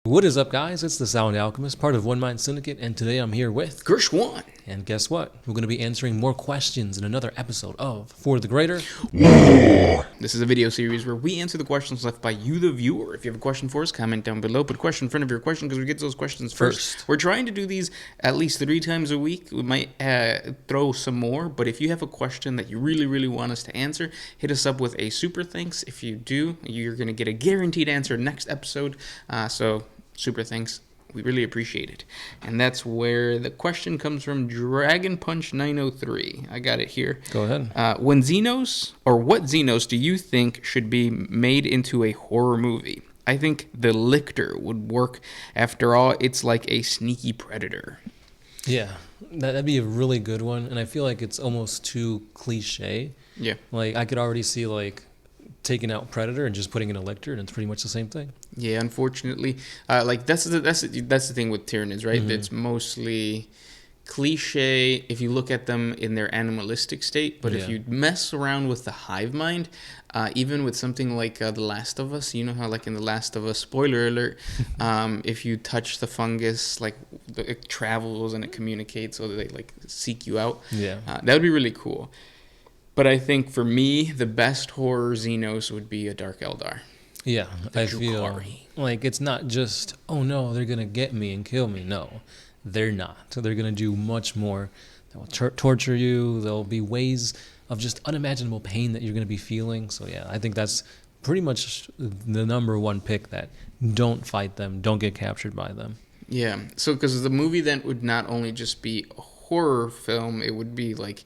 What is up, guys? It's the Sound Alchemist, part of One Mind Syndicate, and today I'm here with Gershwan. And guess what? We're going to be answering more questions in another episode of For the Greater. This is a video series where we answer the questions left by you, the viewer. If you have a question for us, comment down below. Put a question in front of your question because we get those questions first. We're trying to do these at least 3 times a week. We might throw some more, but if you have a question that you really want us to answer, hit us up with a super thanks. If you do, you're going to get a guaranteed answer next episode. So super thanks. We really appreciate it. And that's where the question comes from, Dragon Punch 903. I got it here. Go ahead. What Xenos do you think should be made into a horror movie? I think the Lictor would work. After all, it's like a sneaky predator. Yeah, that'd be a really good one, and I feel like it's almost too cliche. Yeah. Like, I could already see, like, taking out Predator and just putting in a Lictor, and it's pretty much the same thing. Yeah, unfortunately, like that's the thing with Tyranids, right? Mm-hmm. It's mostly cliche if you look at them in their animalistic state, but if you mess around with the hive mind, even with something like The Last of Us, you know how like in The Last of Us, spoiler alert, if you touch the fungus, like it travels and it communicates, so they like seek you out. Yeah, that would be really cool. But I think for me, the best horror Xenos would be a Dark Eldar. Yeah, I feel like it's not just, oh no, they're going to get me and kill me. No, they're not. So they're going to do much more. They'll torture you. There'll be ways of just unimaginable pain that you're going to be feeling. So yeah, I think that's pretty much the number one pick, that don't fight them, don't get captured by them. Yeah, so because the movie then would not only just be a horror film, it would be like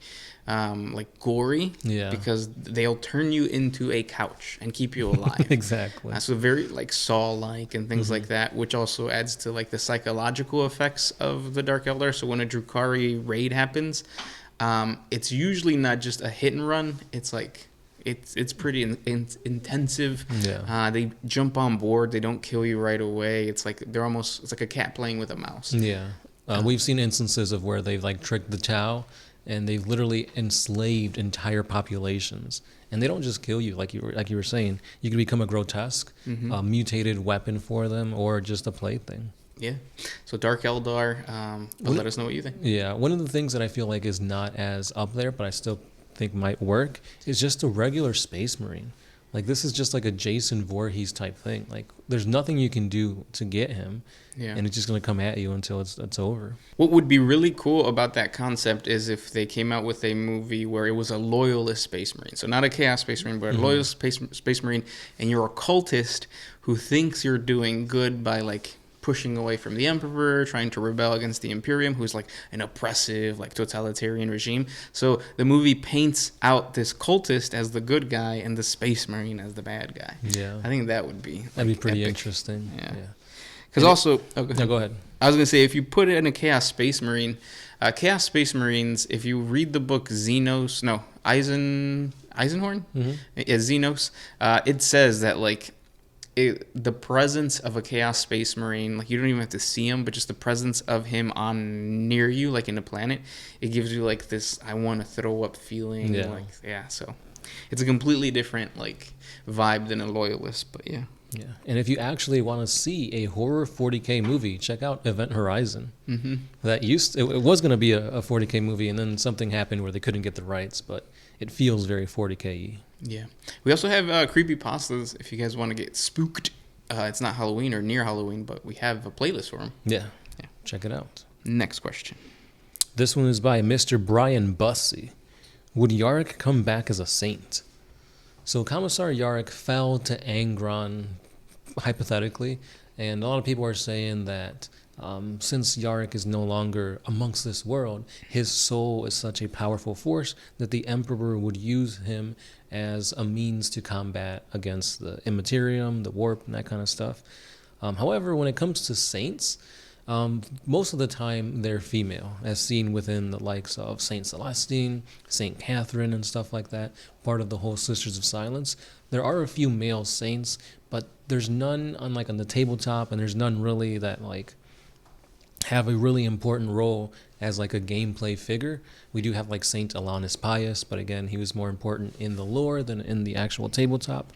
gory, because they'll turn you into a couch and keep you alive. Exactly. So very like Saw-like and things like that, which also adds to like the psychological effects of the Dark Eldar. So when a Drukhari raid happens, it's usually not just a hit and run. It's like it's pretty intensive. Yeah. They jump on board. They don't kill you right away. It's like it's like a cat playing with a mouse. Yeah. We've seen instances of where they've like tricked the Tau, and they've literally enslaved entire populations. And they don't just kill you, like you were saying. You can become a grotesque, mutated weapon for them, or just a plaything. Yeah. So Dark Eldar, let us know what you think. Yeah. One of the things that I feel like is not as up there, but I still think might work, is just a regular Space Marine. Like, this is just like a Jason Voorhees type thing. Like, there's nothing you can do to get him, and it's just going to come at you until it's over. What would be really cool about that concept is if they came out with a movie where it was a Loyalist Space Marine. So not a Chaos Space Marine, but a Loyalist Space Marine, and you're a cultist who thinks you're doing good by, like, pushing away from the Emperor, trying to rebel against the Imperium, who's like an oppressive, like totalitarian regime. So the movie paints out this cultist as the good guy and the Space Marine as the bad guy. Yeah, I think that would be that'd be pretty epic. Interesting. Yeah, because also, go ahead. I was gonna say, if you put it in a Chaos Space Marine, Chaos Space Marines, if you read the book Eisenhorn, Xenos, it says that like. The presence of a Chaos Space Marine, like you don't even have to see him, but just the presence of him near you, like in a planet, it gives you like this I want to throw up feeling. So it's a completely different like vibe than a Loyalist, but yeah. And if you actually want to see a horror 40K movie, check out Event Horizon. It was going to be a 40K movie, and then something happened where they couldn't get the rights, but it feels very 40K-y. Yeah. We also have creepypastas if you guys want to get spooked. It's not Halloween or near Halloween, but we have a playlist for them. Yeah. Check it out. Next question. This one is by Mr. Brian Bussey. Would Yarick come back as a saint? So Commissar Yarick fell to Angron, hypothetically, and a lot of people are saying that since Yarick is no longer amongst this world, his soul is such a powerful force that the Emperor would use him as a means to combat against the Immaterium, the Warp, and that kind of stuff. However, when it comes to saints, most of the time they're female, as seen within the likes of Saint Celestine, Saint Catherine, and stuff like that, part of the whole Sisters of Silence. There are a few male saints, but there's none, unlike on the tabletop, and there's none really that like have a really important role as like a gameplay figure. We do have like Saint Alanis Pius, but again, he was more important in the lore than in the actual tabletop.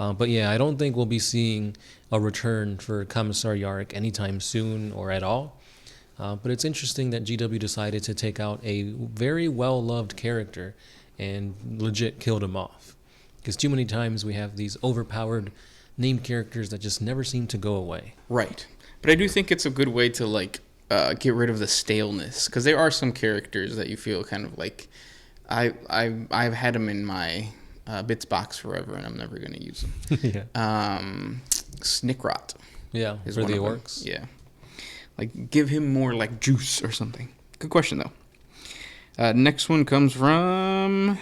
But yeah, I don't think we'll be seeing a return for Commissar Yarrick anytime soon or at all. But it's interesting that GW decided to take out a very well-loved character and legit killed him off. Because too many times we have these overpowered named characters that just never seem to go away. Right. But I do think it's a good way to, like, get rid of the staleness. Because there are some characters that you feel kind of like, I've had them in my bits box forever, and I'm never going to use them. Yeah. Snickrot. Yeah, for the orcs. Yeah. Like, give him more, like, juice or something. Good question, though. Next one comes from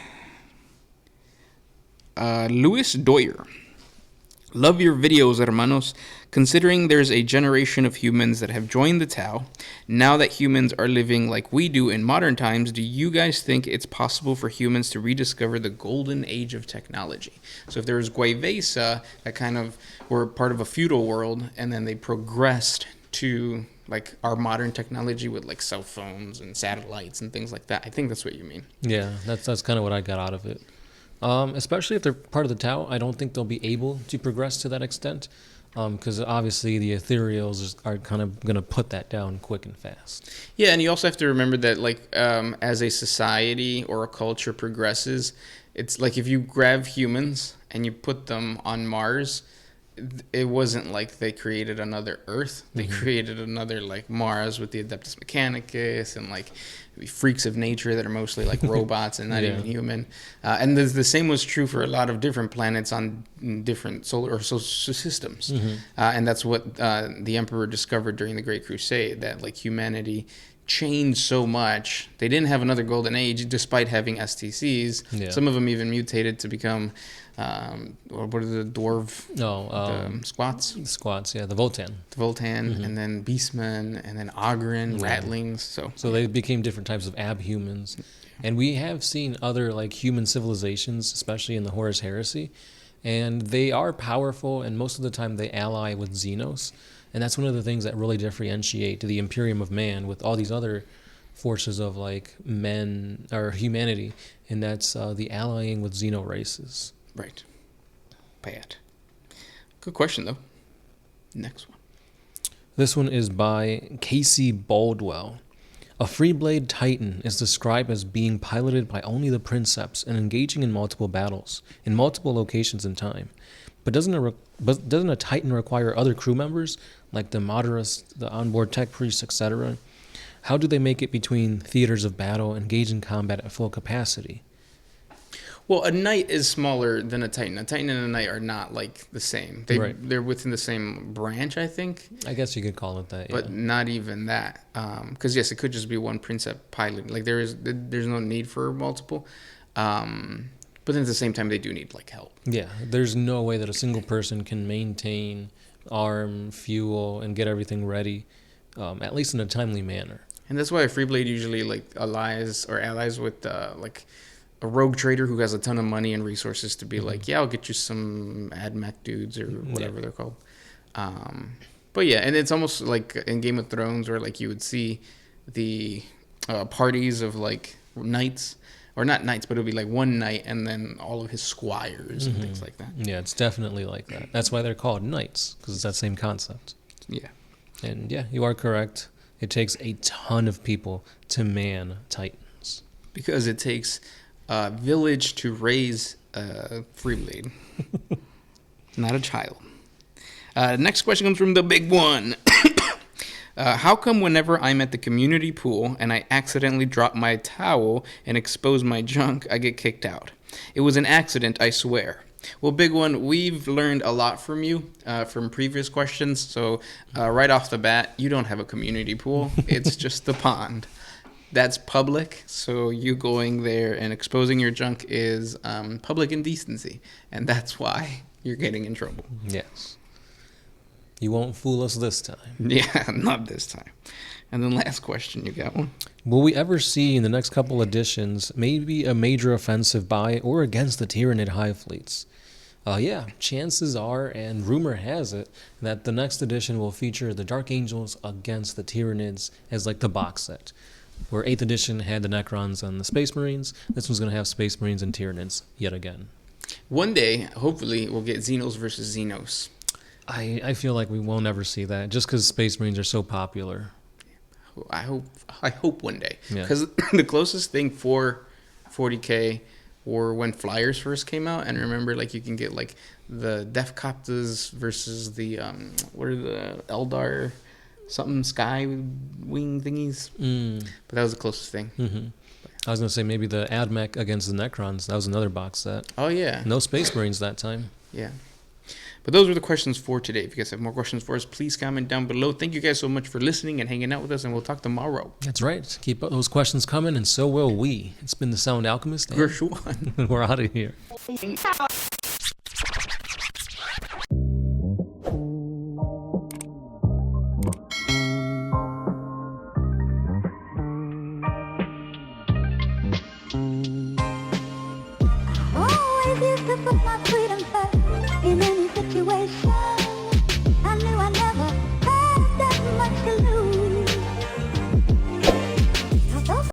Louis Doyer. Love your videos, hermanos. Considering there's a generation of humans that have joined the Tau, now that humans are living like we do in modern times, do you guys think it's possible for humans to rediscover the golden age of technology? So if there was Guayvesa that kind of were part of a feudal world, and then they progressed to like our modern technology with like cell phones and satellites and things like that. I think that's what you mean. Yeah, that's kind of what I got out of it. Especially if they're part of the Tau, I don't think they'll be able to progress to that extent. Because obviously the ethereals are kind of going to put that down quick and fast. Yeah, and you also have to remember that like as a society or a culture progresses, it's like if you grab humans and you put them on Mars, it wasn't like they created another Earth. They created another like Mars with the Adeptus Mechanicus and like freaks of nature that are mostly like robots and not even human. And the same was true for a lot of different planets on different solar systems. And that's what the Emperor discovered during the Great Crusade, that like humanity changed so much. They didn't have another golden age despite having STCs. Yeah. Some of them even mutated to become or what are the dwarf? The squats. The squats, yeah, the Voltan. The Voltan, and then Beastmen, and then Ogryn, Ratlings. So they became different types of abhumans, and we have seen other like human civilizations, especially in the Horus Heresy, and they are powerful, and most of the time they ally with Xenos, and that's one of the things that really differentiate the Imperium of Man with all these other forces of like men or humanity, and that's the allying with Xeno races. Right. Bad. Good question, though. Next one. This one is by Casey Baldwell. A Freeblade Titan is described as being piloted by only the Princeps and engaging in multiple battles, in multiple locations in time. But doesn't a Titan require other crew members, like the Moderus, the onboard tech priests, etc.? How do they make it between theaters of battle, engage in combat at full capacity? Well, a knight is smaller than a titan. A titan and a knight are not like the same. They're within the same branch, I think. I guess you could call it that. But not even that, because yes, it could just be one princeps pilot. Like there's no need for multiple. But then at the same time, they do need like help. Yeah, there's no way that a single person can maintain arm, fuel, and get everything ready, at least in a timely manner. And that's why a Freeblade usually like allies with like a rogue trader who has a ton of money and resources to be like, yeah, I'll get you some AdMech dudes or whatever they're called. But yeah, and it's almost like in Game of Thrones where like you would see the parties of like knights, or not knights, but it would be like one knight and then all of his squires and things like that. Yeah, it's definitely like that. That's why they're called knights, because it's that same concept. Yeah. And yeah, you are correct. It takes a ton of people to man Titans. Because it takes a village to raise a Freeblade. Not a child. Next question comes from the big one. How come whenever I'm at the community pool and I accidentally drop my towel and expose my junk, I get kicked out? It was an accident, I swear. Well, big one, we've learned a lot from you from previous questions. So right off the bat, you don't have a community pool. It's just the pond. That's public, so you going there and exposing your junk is public indecency, and that's why you're getting in trouble. Yes. You won't fool us this time. Yeah, not this time. And then last question, you got one? Will we ever see in the next couple editions maybe a major offensive by or against the Tyranid hive fleets? Yeah, chances are, and rumor has it, that the next edition will feature the Dark Angels against the Tyranids as like the box set. Where 8th edition had the Necrons and the Space Marines, this one's going to have Space Marines and Tyranids yet again. One day, hopefully, we'll get Xenos versus Xenos. I feel like we won't ever see that just because Space Marines are so popular. I hope one day. Yeah. Because the closest thing for 40K were when Flyers first came out. And remember, like, you can get, like, the Defcopters versus the, what are the Eldar something sky wing thingies? But that was the closest thing. Mm-hmm. I was going to say maybe the AdMech against the Necrons. That was another box set. Oh, yeah. No Space Marines that time. Yeah. But those were the questions for today. If you guys have more questions for us, please comment down below. Thank you guys so much for listening and hanging out with us, and we'll talk tomorrow. That's right. Keep those questions coming, and so will we. It's been the Sound Alchemist. Gershwan. And we're out of here.